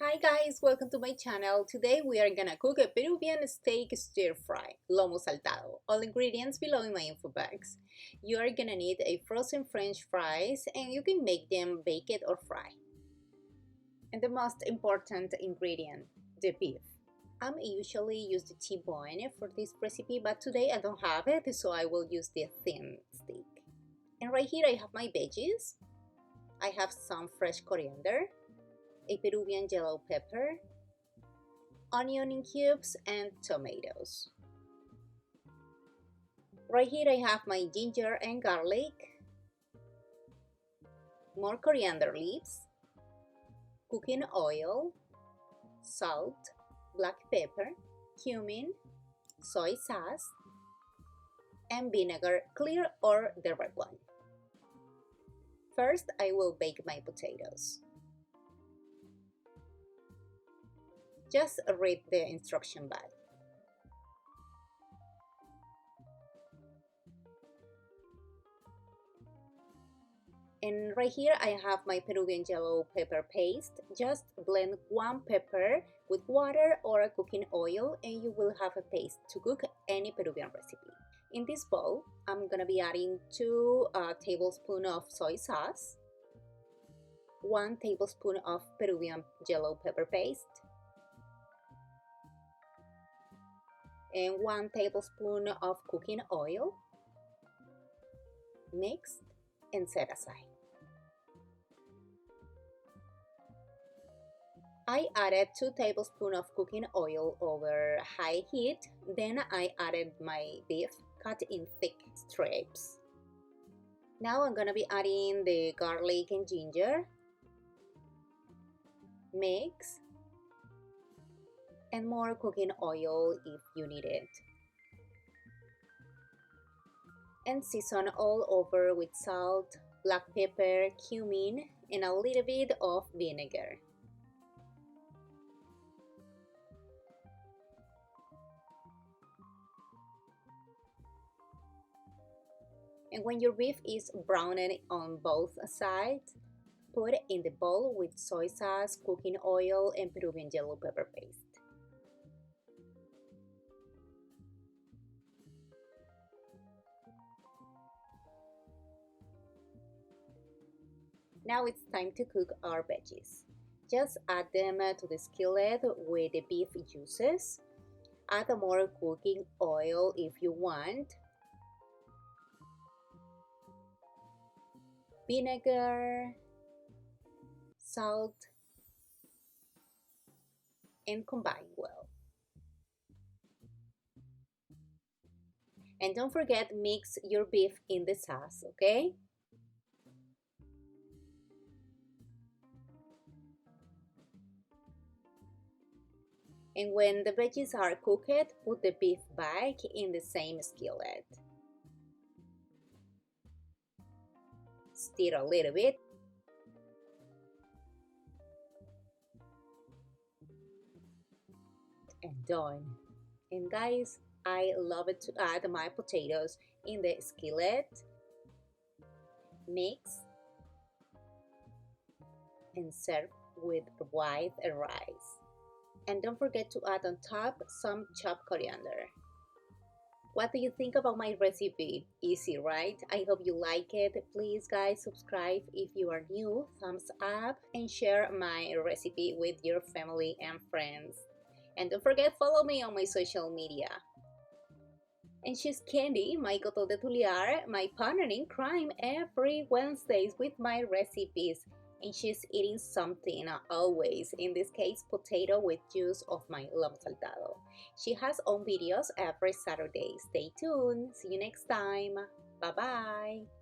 Hi guys, welcome to my channel. Today we are gonna cook a Peruvian steak stir fry, Lomo Saltado. All ingredients below in my info box. You are gonna need a frozen French fries and you can make them baked or fry. And the most important ingredient, the beef. I usually use the T-bone for this recipe, but today I don't have it, so I will use the thin steak. And right here I have my veggies. I have some fresh coriander, a Peruvian yellow pepper, onion in cubes, and tomatoes. Right here I have my ginger and garlic, more coriander leaves, cooking oil, salt, black pepper, cumin, soy sauce, and vinegar, clear or the red one. First, I will bake my potatoes. Just read the instruction bag. And right here I have my Peruvian yellow pepper paste. Just blend one pepper with water or cooking oil and you will have a paste to cook any Peruvian recipe. In this bowl, I'm gonna be adding 2 tablespoons of soy sauce, 1 tablespoon of Peruvian yellow pepper paste, and 1 tablespoon of cooking oil. Mix and set aside. I added 2 tablespoons of cooking oil over high heat. Then I added my beef cut in thick strips. Now I'm gonna be adding the garlic and ginger. Mix. And more cooking oil if you need it. And season all over with salt, black pepper, cumin, and a little bit of vinegar. And when your beef is browned on both sides, put it in the bowl with soy sauce, cooking oil, and Peruvian yellow pepper paste. Now it's time to cook our veggies. Just add them to the skillet with the beef juices. Add more cooking oil if you want. Vinegar, salt, and combine well. And don't forget, mix your beef in the sauce, okay? And when the veggies are cooked, put the beef back in the same skillet. Stir a little bit. And done. And guys, I love it to add my potatoes in the skillet. Mix. And serve with white rice. And don't forget to add on top some chopped coriander. What do you think about my recipe? Easy, right? I hope you like it. Please guys, subscribe if you are new, thumbs up, and share my recipe with your family and friends. And don't forget, follow me on my social media. And she's Candy, my Coto de Tuliar, my partner in crime every Wednesdays with my recipes. And she's eating something always, in this case potato with juice of my Lomo Saltado. She has own videos every Saturday. Stay tuned. See you next time. Bye bye.